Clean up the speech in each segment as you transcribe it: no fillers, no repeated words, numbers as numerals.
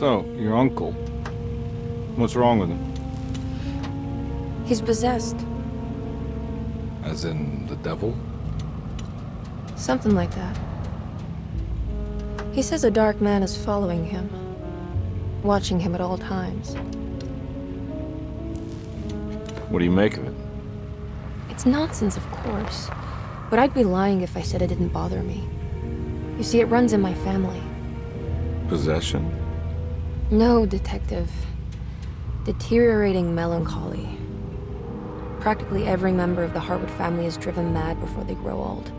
So, your uncle. What's wrong with him? He's possessed. As in the devil? Something like that. He says a dark man is following him, watching him at all times. What do you make of it? It's nonsense, of course, but I'd be lying if I said it didn't bother me. You see, it runs in my family. Possession? No, Detective. Deteriorating melancholy. Practically every member of the Hartwood family is driven mad before they grow old.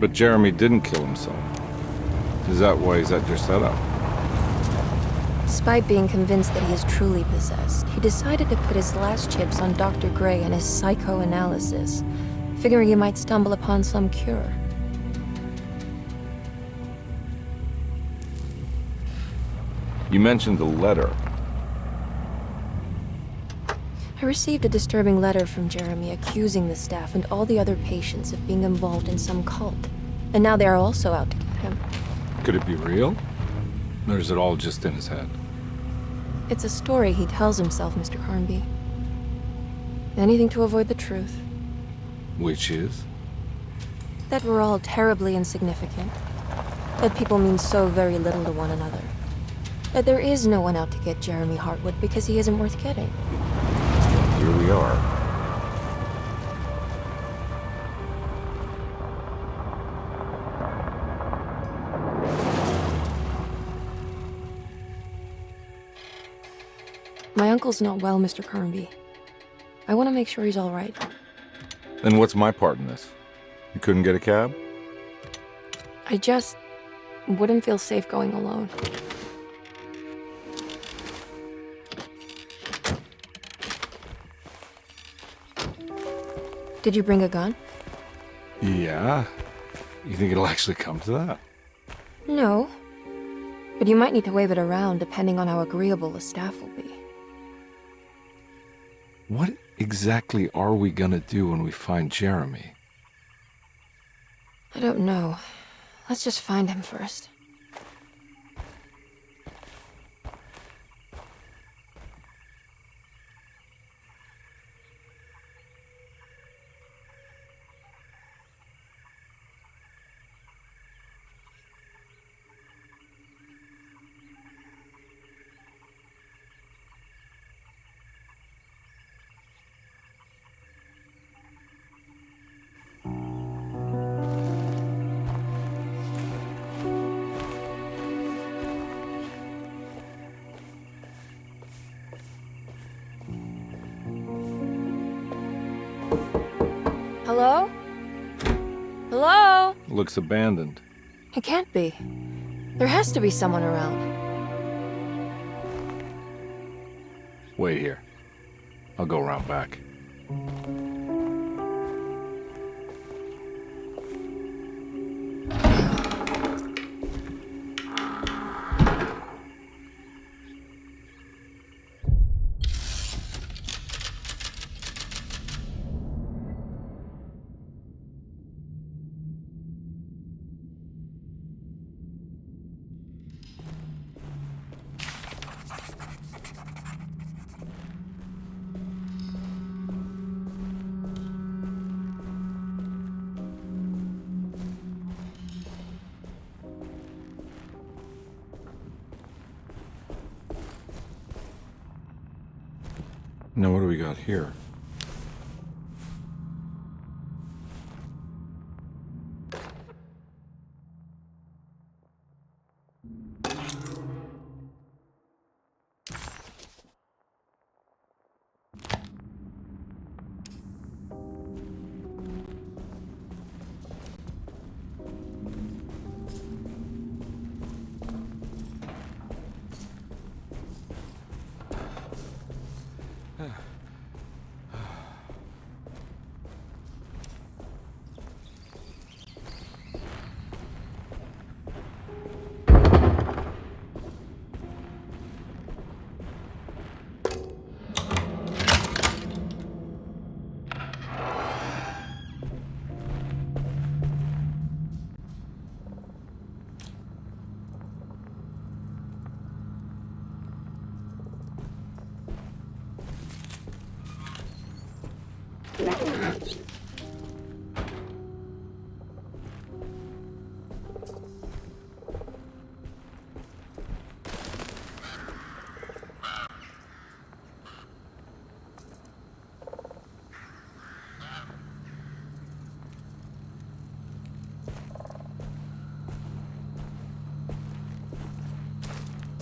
But Jeremy didn't kill himself. Is that why he's at your setup? Despite being convinced that he is truly possessed, he decided to put his last chips on Dr. Gray and his psychoanalysis, figuring he might stumble upon some cure. You mentioned the letter. I received a disturbing letter from Jeremy accusing the staff and all the other patients of being involved in some cult. And now they are also out to get him. Could it be real? Or is it all just in his head? It's a story he tells himself, Mr. Carnby. Anything to avoid the truth. Which is? That we're all terribly insignificant. That people mean so very little to one another. That there is no one out to get Jeremy Hartwood because he isn't worth getting. Here we are. My uncle's not well, Mr. Carnby. I want to make sure he's all right. Then what's my part in this? You couldn't get a cab? I just wouldn't feel safe going alone. Did you bring a gun? Yeah. You think it'll actually come to that? No. But you might need to wave it around depending on how agreeable the staff will be. What exactly are we gonna do when we find Jeremy? I don't know. Let's just find him first. Hello? Hello? Looks abandoned. It can't be. There has to be someone around. Wait here. I'll go around back. Now what do we got here?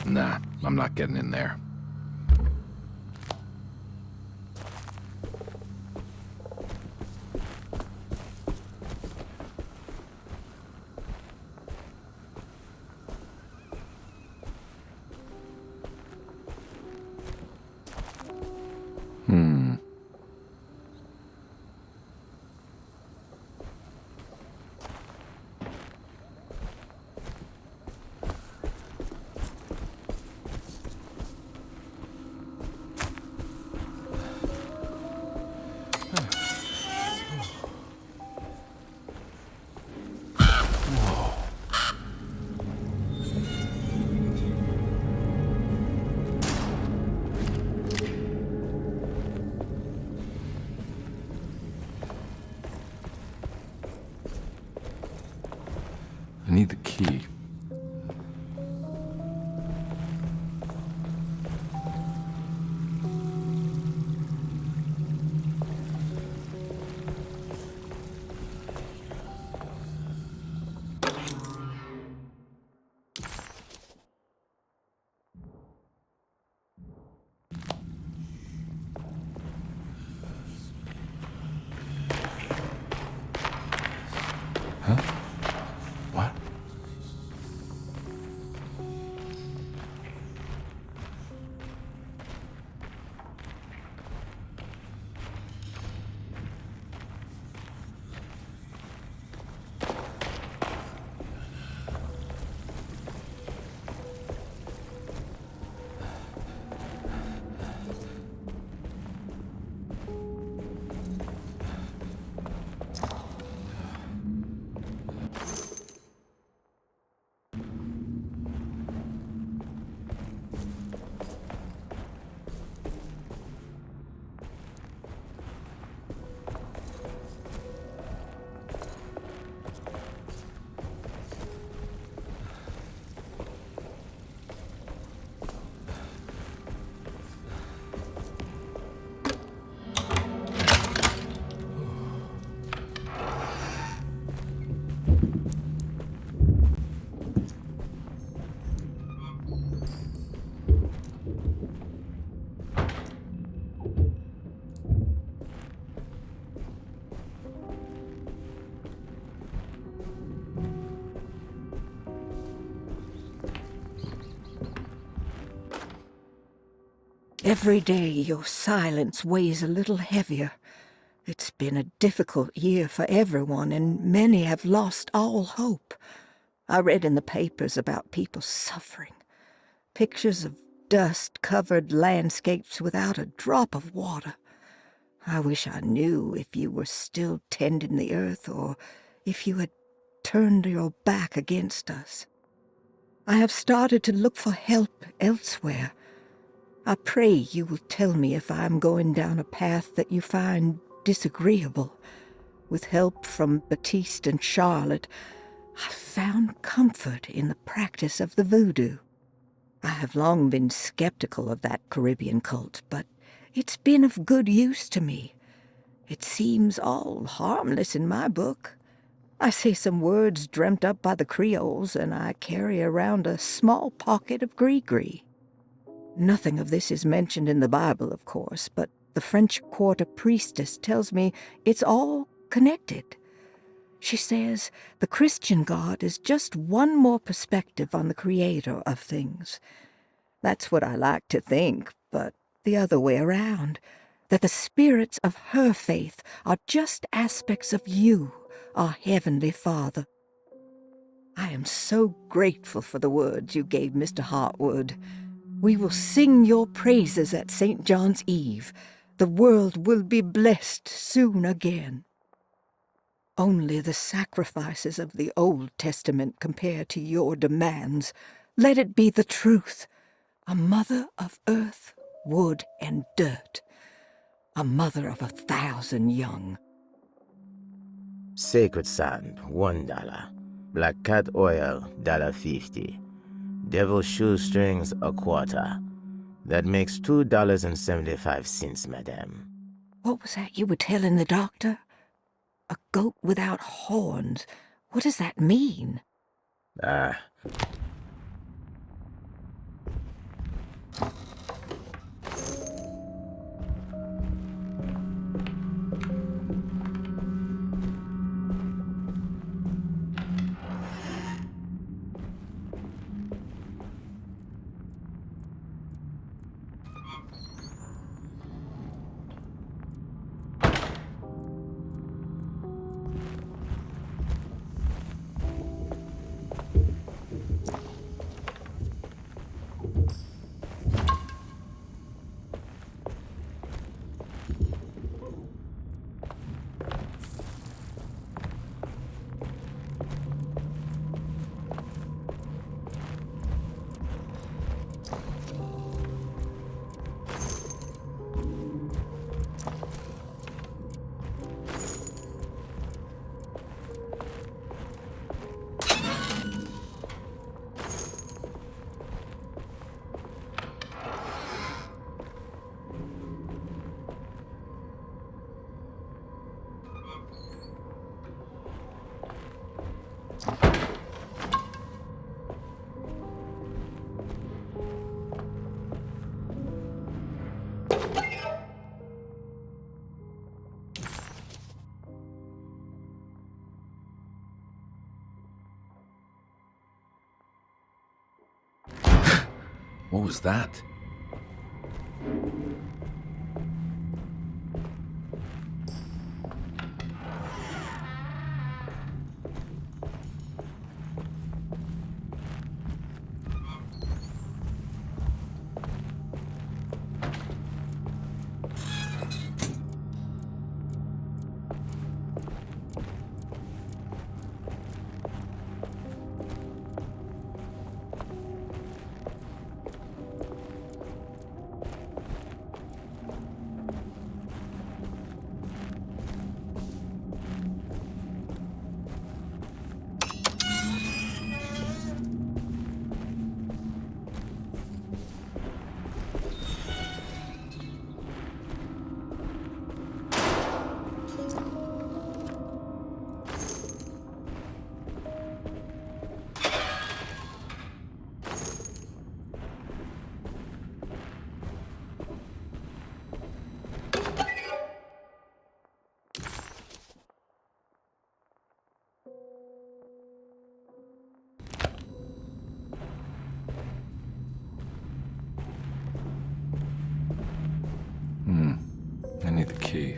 Nah, I'm not getting in there. I need the key. Huh? What? Every day your silence weighs a little heavier. It's been a difficult year for everyone, and many have lost all hope. I read in the papers about people suffering. Pictures of dust-covered landscapes without a drop of water. I wish I knew if you were still tending the earth or if you had turned your back against us. I have started to look for help elsewhere. I pray you will tell me if I am going down a path that you find disagreeable. With help from Baptiste and Charlotte, I found comfort in the practice of the voodoo. I have long been skeptical of that Caribbean cult, but it's been of good use to me. It seems all harmless in my book. I say some words dreamt up by the Creoles, and I carry around a small pocket of gris-gris. Nothing of this is mentioned in the Bible, of course, but the French Quarter priestess tells me it's all connected. She says the Christian God is just one more perspective on the creator of things. That's what I like to think, but the other way around, that the spirits of her faith are just aspects of you, our Heavenly Father. I am so grateful for the words you gave Mr. Hartwood. We will sing your praises at St. John's Eve. The world will be blessed soon again. Only the sacrifices of the Old Testament compare to your demands. Let it be the truth, a mother of earth, wood, and dirt. a mother of 1,000 young. Sacred sand, $1. Black cat oil, $1.50. Devil shoestrings, a quarter. That makes $2.75, madame. What was that you were telling the doctor? A goat without horns. What does that mean? Ah. What was that? I need the key.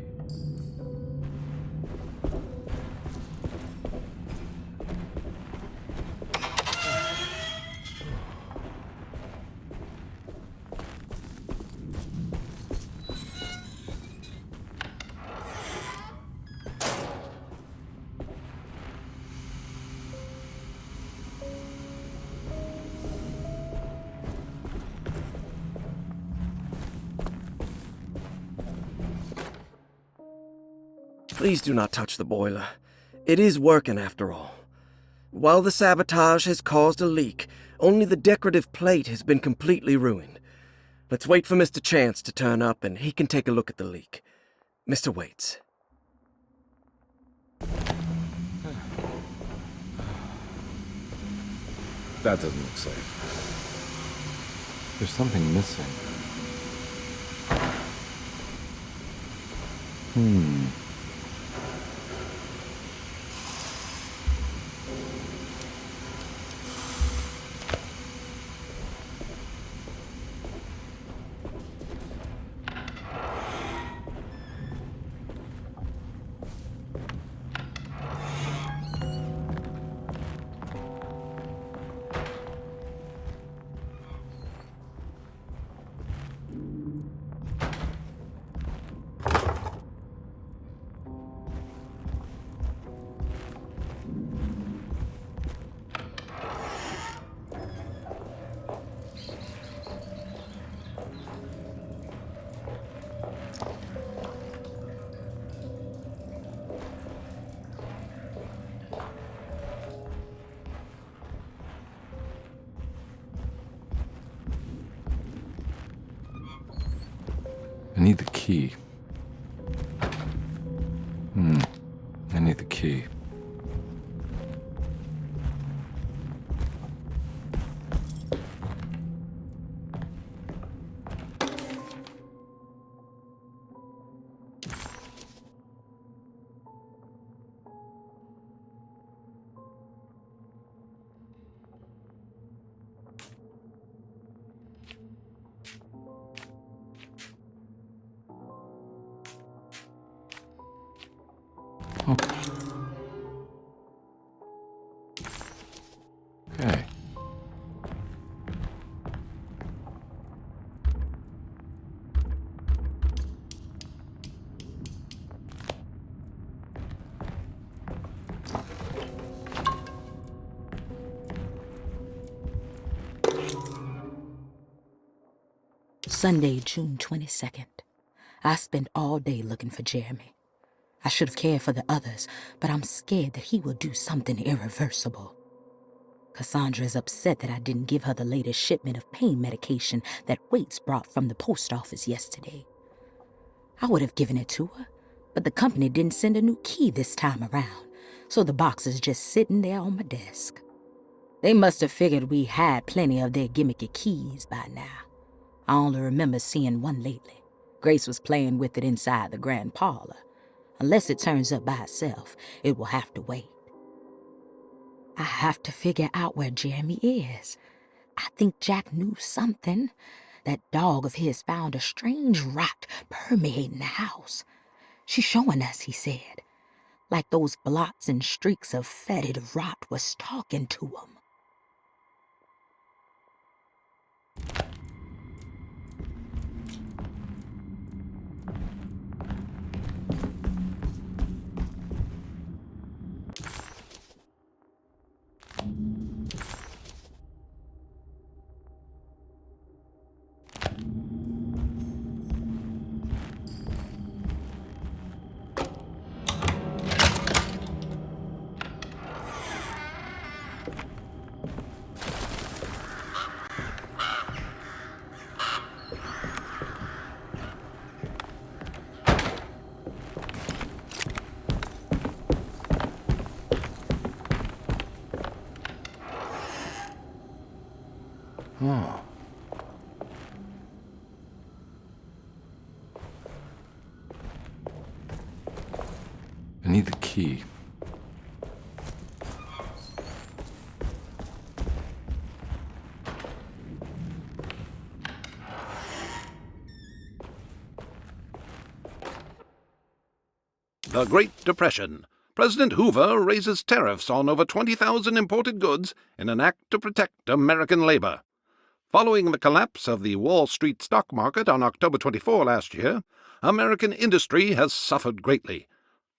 Please do not touch the boiler. It is working after all. While the sabotage has caused a leak, only the decorative plate has been completely ruined. Let's wait for Mr. Chance to turn up and he can take a look at the leak. Mr. Waits. That doesn't look safe. There's something missing. I need the key. I need the key. Okay. Sunday, June 22nd. I spent all day looking for Jeremy. I should have cared for the others, but I'm scared that he will do something irreversible. Cassandra is upset that I didn't give her the latest shipment of pain medication that Waits brought from the post office yesterday. I would have given it to her, but the company didn't send a new key this time around, so the box is just sitting there on my desk. They must have figured we had plenty of their gimmicky keys by now. I only remember seeing one lately. Grace was playing with it inside the grand parlor. Unless it turns up by itself, it will have to wait. I have to figure out where Jeremy is. I think Jack knew something. That dog of his found a strange rot permeating the house. She's showing us, he said. Like those blots and streaks of fetid rot was talking to him. Oh. I need the key. The Great Depression. President Hoover raises tariffs on over 20,000 imported goods in an act to protect American labor. Following the collapse of the Wall Street stock market on October 24 last year, American industry has suffered greatly.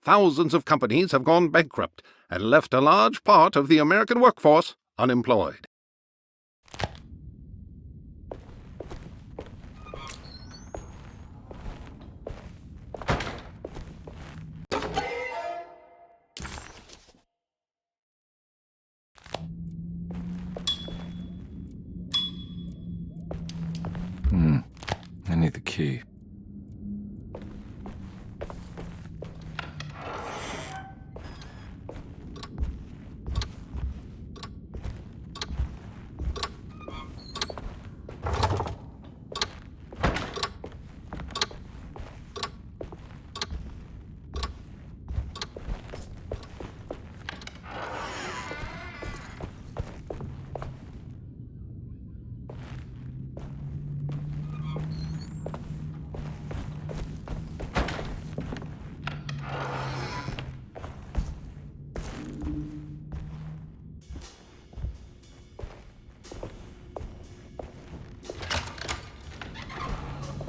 Thousands of companies have gone bankrupt and left a large part of the American workforce unemployed. I need the key.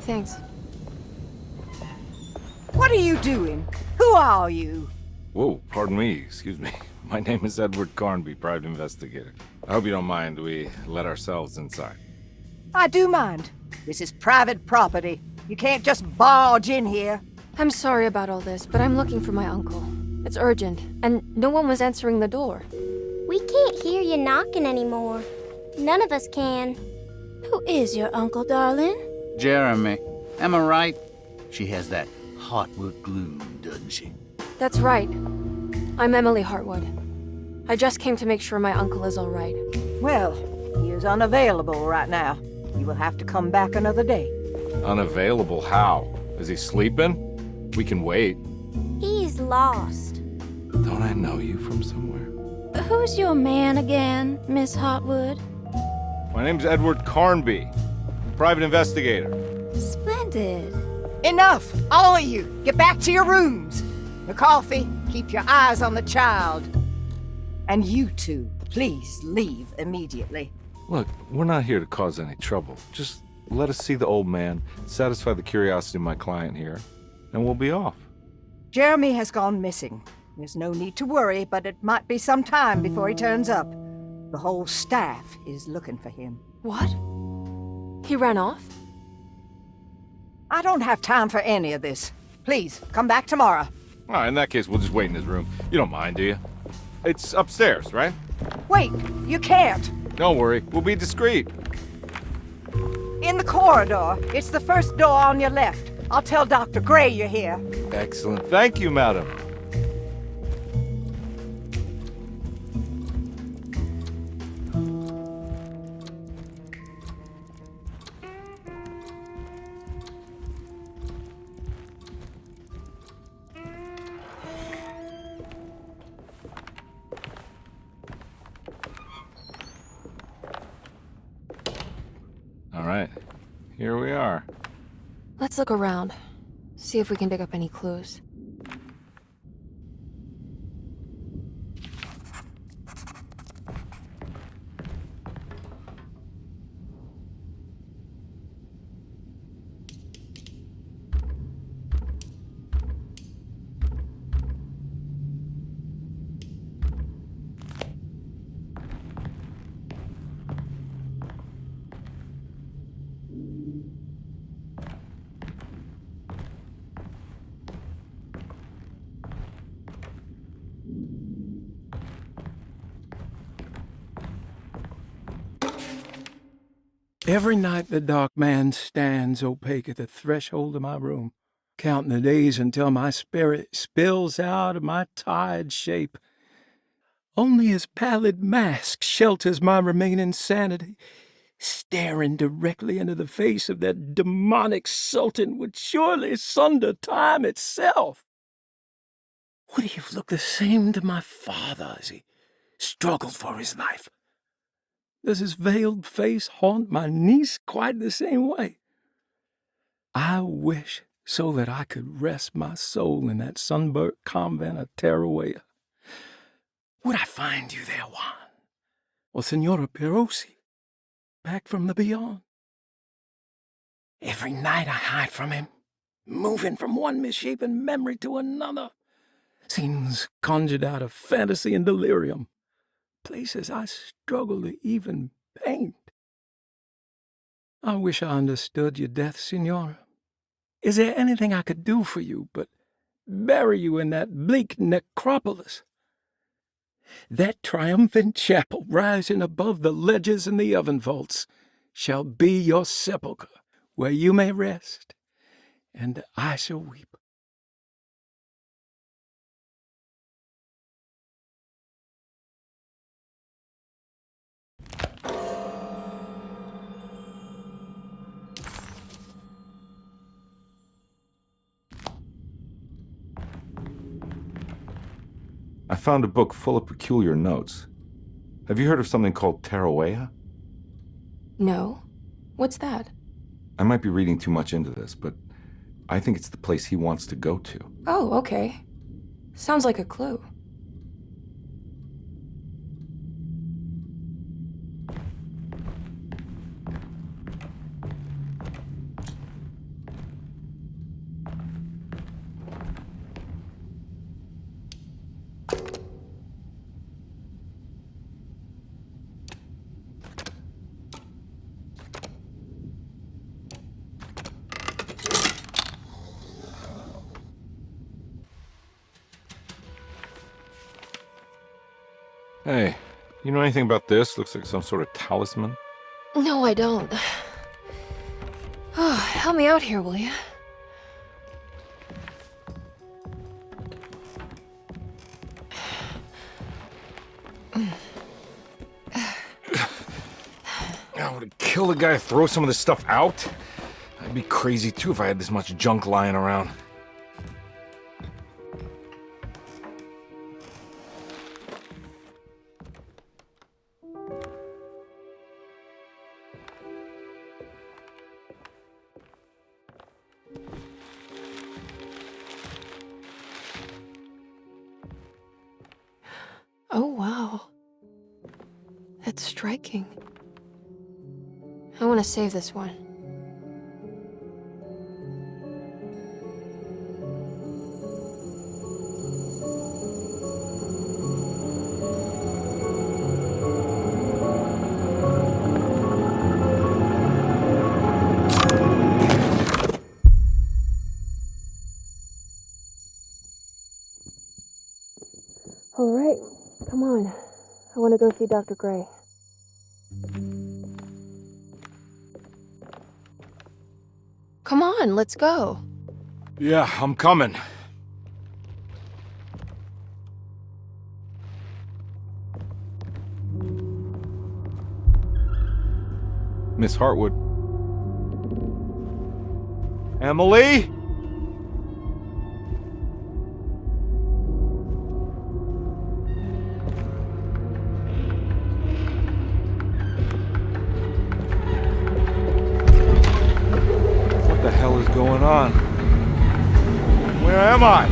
Thanks. What are you doing? Who are you? Whoa, pardon me, excuse me. My name is Edward Carnby, private investigator. I hope you don't mind we let ourselves inside. I do mind. This is private property. You can't just barge in here. I'm sorry about all this, but I'm looking for my uncle. It's urgent, and no one was answering the door. We can't hear you knocking anymore. None of us can. Who is your uncle, darling? Jeremy, am I right? She has that Heartwood glue, doesn't she? That's right. I'm Emily Hartwood. I just came to make sure my uncle is all right. Well, he is unavailable right now. You will have to come back another day. Unavailable how? Is he sleeping? We can wait. He's lost. Don't I know you from somewhere? Who's your man again, Miss Hartwood? My name's Edward Carnby, private investigator. Splendid. Enough! All of you! Get back to your rooms! McCarthy, keep your eyes on the child. And you two, please leave immediately. Look, we're not here to cause any trouble. Just let us see the old man, satisfy the curiosity of my client here, and we'll be off. Jeremy has gone missing. There's no need to worry, but it might be some time before he turns up. The whole staff is looking for him. What? He ran off? I don't have time for any of this. Please, come back tomorrow. All right, in that case, we'll just wait in his room. You don't mind, do you? It's upstairs, right? Wait, you can't. Don't worry, we'll be discreet. In the corridor. It's the first door on your left. I'll tell Dr. Gray you're here. Excellent. Thank you, madam. All right, here we are. Let's look around. See if we can dig up any clues. Every night the dark man stands opaque at the threshold of my room, counting the days until my spirit spills out of my tired shape. Only his pallid mask shelters my remaining sanity. Staring directly into the face of that demonic sultan would surely sunder time itself. Would he have looked the same to my father as he struggled for his life? Does his veiled face haunt my niece quite the same way? I wish so that I could rest my soul in that sunburnt convent of Tarawea. Would I find you there, Juan? Or Senora Perosi, back from the beyond? Every night I hide from him, moving from one misshapen memory to another. Scenes conjured out of fantasy and delirium. Places I struggle to even paint. I wish I understood your death, Senora. Is there anything I could do for you but bury you in that bleak necropolis? That triumphant chapel rising above the ledges and the oven vaults shall be your sepulchre, where you may rest, and I shall weep. I found a book full of peculiar notes. Have you heard of something called Tarawea? No. What's that? I might be reading too much into this, but I think it's the place he wants to go to. Oh, okay. Sounds like a clue. Hey, you know anything about this? Looks like some sort of talisman. No, I don't. Oh, help me out here, will you? I would kill a guy, throw some of this stuff out. I'd be crazy too if I had this much junk lying around. Oh, wow. That's striking. I want to save this one. All right, come on. I want to go see Dr. Gray. Come on, let's go. Yeah, I'm coming. Miss Hartwood. Emily? What the hell is going on? Where am I?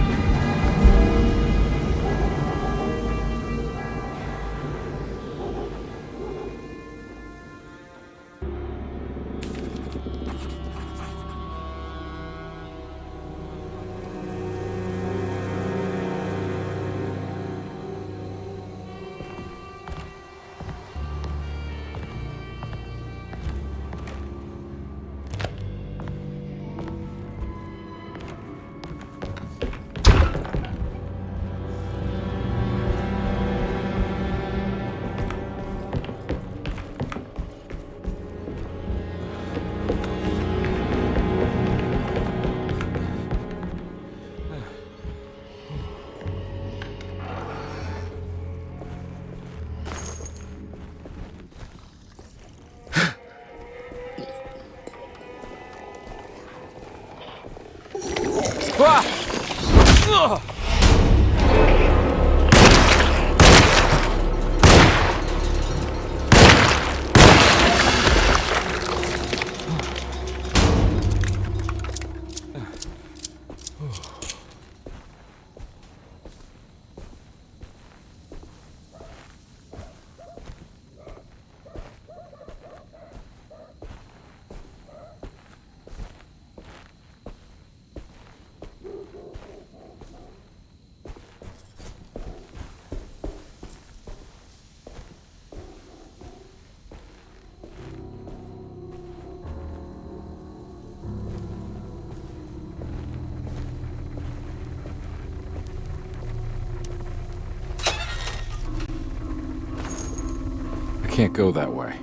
I can't go that way.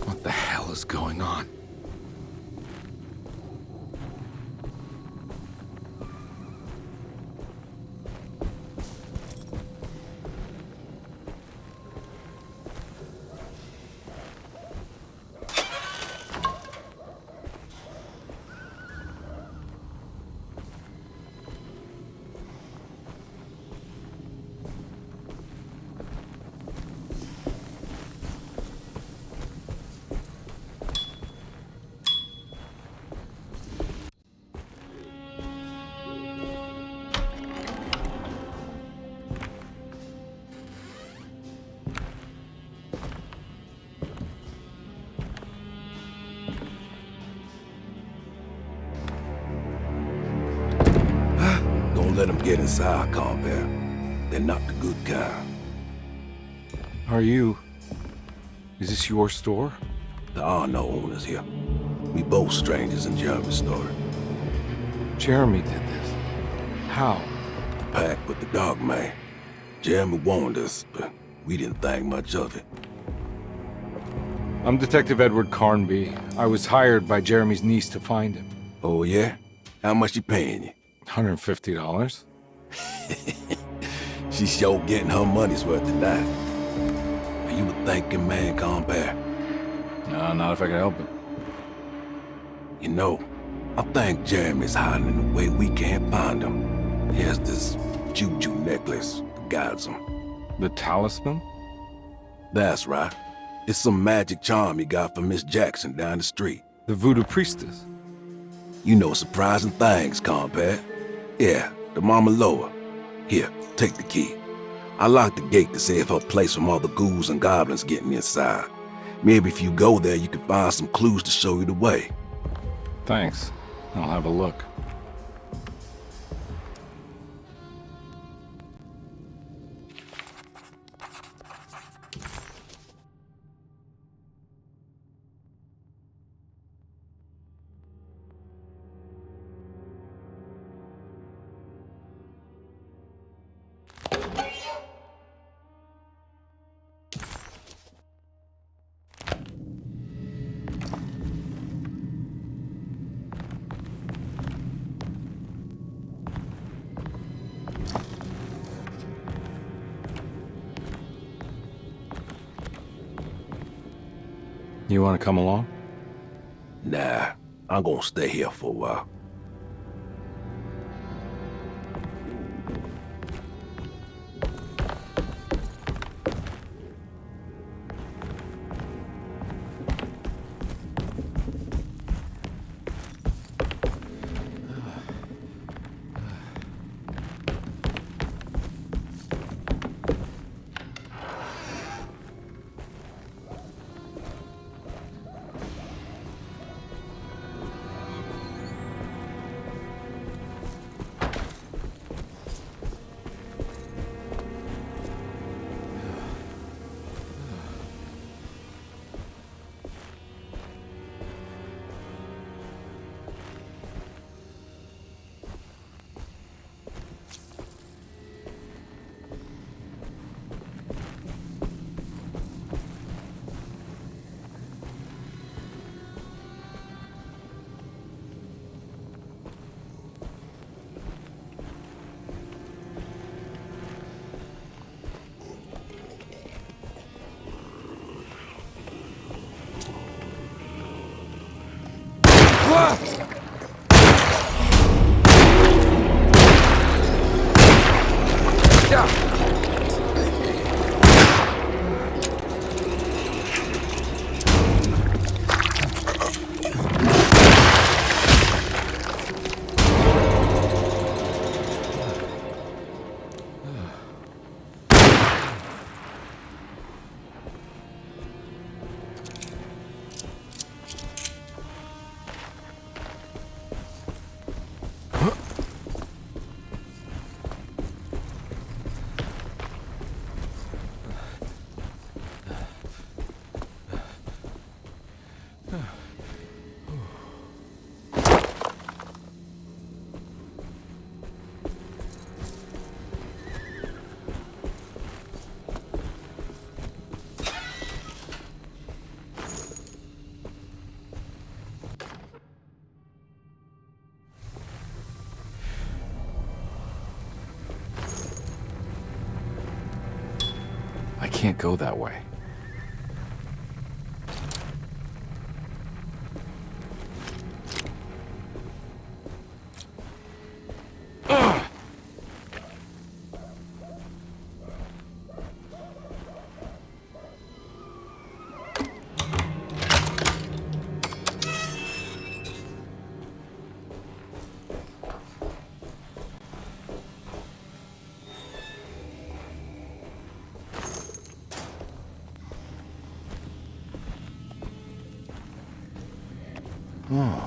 What the hell is going on? Let them get inside, Carnby. They're not the good kind. Are you... Is this your store? There are no owners here. We both strangers in Jeremy's store. Jeremy did this. How? The pact with the dog man. Jeremy warned us, but we didn't think much of it. I'm Detective Edward Carnby. I was hired by Jeremy's niece to find him. Oh, yeah? How much she paying you? $150. She's sure getting her money's worth tonight. Are you a thinking man, compare? No, not if I can help it. You know, I think Jeremy's hiding in a way we can't find him. He has this juju necklace that guides him. The talisman? That's right. It's some magic charm he got from Miss Jackson down the street. The voodoo priestess? You know surprising things, compare. Yeah, the Mama Loa. Here, take the key. I locked the gate to save her place from all the ghouls and goblins getting inside. Maybe if you go there, you can find some clues to show you the way. Thanks. I'll have a look. You want to come along? Nah, I'm gonna stay here for a while. I can't go that way. Oh.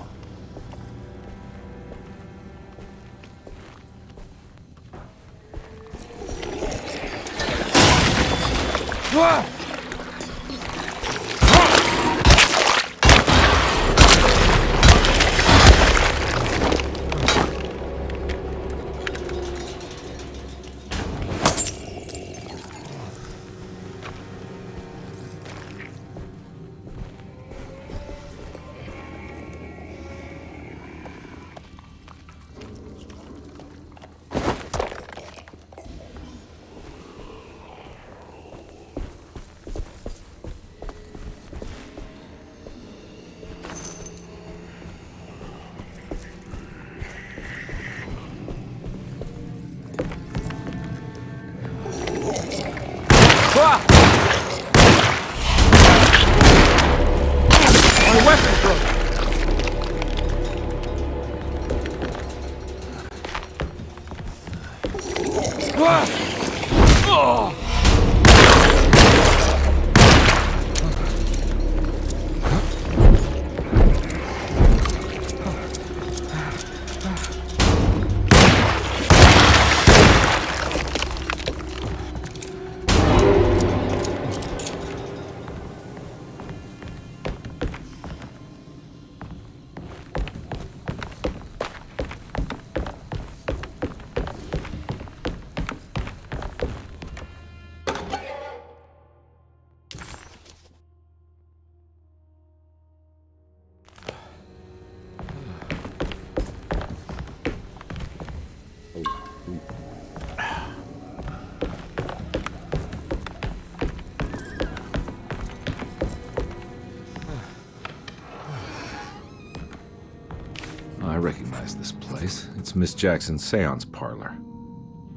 I recognize this place. It's Miss Jackson's seance parlor.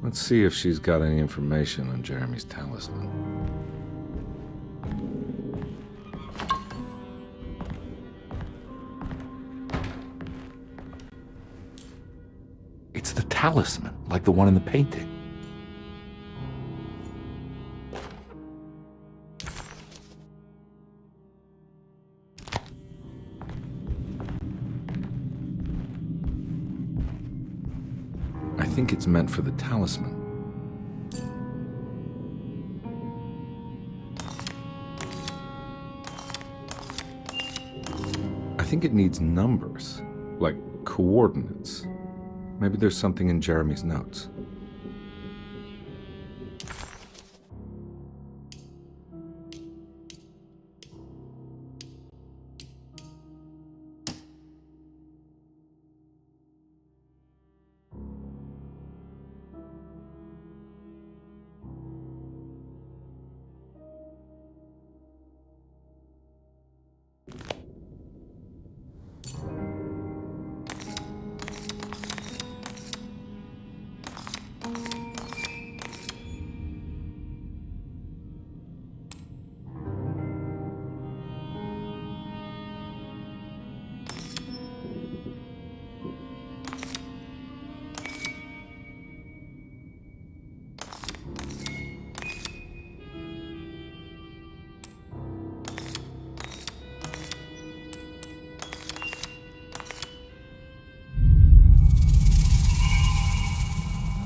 Let's see if she's got any information on Jeremy's talisman. It's the talisman, like the one in the painting. I think it's meant for the talisman. I think it needs numbers, like coordinates. Maybe there's something in Jeremy's notes.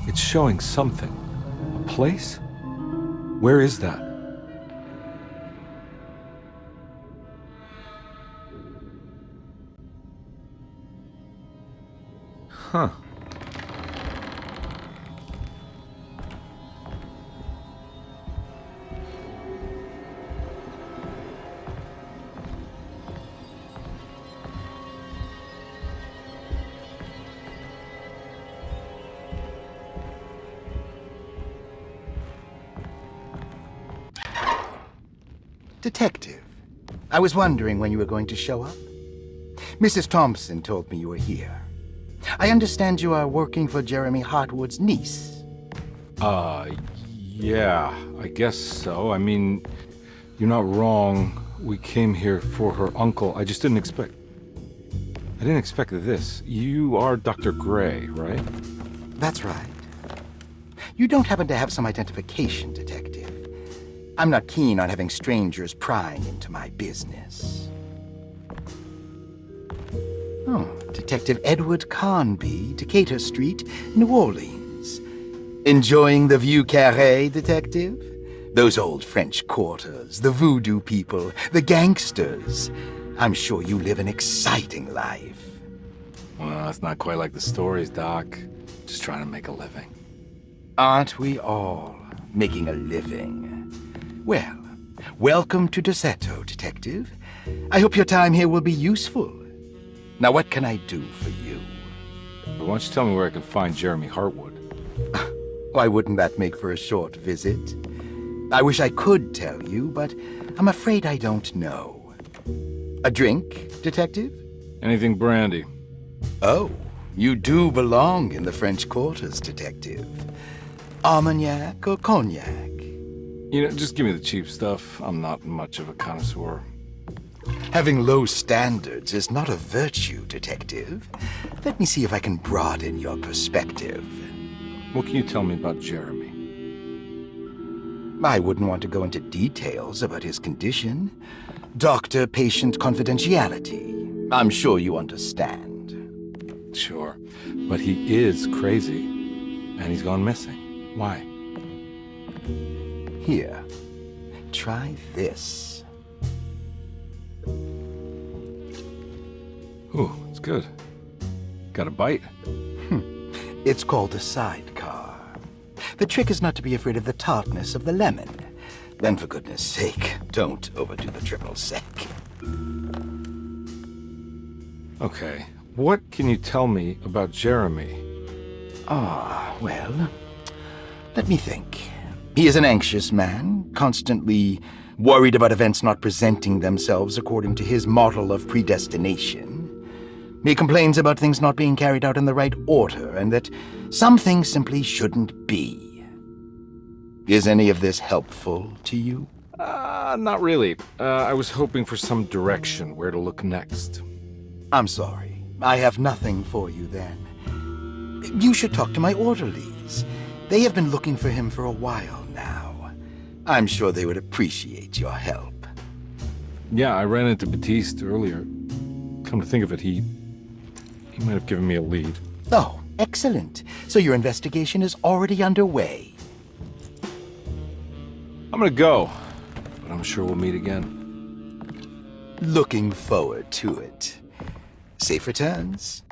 It's showing something. A place? Where is that? Huh. Detective, I was wondering when you were going to show up. Mrs. Thompson told me you were here. I understand you are working for Jeremy Hartwood's niece. Yeah, I guess so. I mean, you're not wrong. We came here for her uncle. I didn't expect this. You are Dr. Gray, right? That's right. You don't happen to have some identification, Detective. I'm not keen on having strangers prying into my business. Oh, Detective Edward Carnby, Decatur Street, New Orleans. Enjoying the Vieux Carré, Detective? Those old French quarters, the voodoo people, the gangsters. I'm sure you live an exciting life. Well, it's not quite like the stories, Doc. Just trying to make a living. Aren't we all making a living? Well, welcome to Deseto, Detective. I hope your time here will be useful. Now, what can I do for you? Why don't you tell me where I can find Jeremy Hartwood? Why wouldn't that make for a short visit? I wish I could tell you, but I'm afraid I don't know. A drink, Detective? Anything brandy. Oh, you do belong in the French quarters, Detective. Armagnac or cognac? You know, just give me the cheap stuff. I'm not much of a connoisseur. Having low standards is not a virtue, Detective. Let me see if I can broaden your perspective. What can you tell me about Jeremy? I wouldn't want to go into details about his condition. Doctor-patient confidentiality. I'm sure you understand. Sure, but he is crazy, and he's gone missing. Why? Here, try this. Ooh, it's good. Got a bite? It's called a sidecar. The trick is not to be afraid of the tartness of the lemon. Then, for goodness sake, don't overdo the triple sec. Okay, what can you tell me about Jeremy? Well, let me think. He is an anxious man, constantly worried about events not presenting themselves according to his model of predestination. He complains about things not being carried out in the right order, and that some things simply shouldn't be. Is any of this helpful to you? Not really. I was hoping for some direction where to look next. I'm sorry. I have nothing for you then. You should talk to my orderlies. They have been looking for him for a while now. I'm sure they would appreciate your help. Yeah, I ran into Batiste earlier. Come to think of it, he might have given me a lead. Oh, excellent. So your investigation is already underway. I'm gonna go, but I'm sure we'll meet again. Looking forward to it. Safe returns.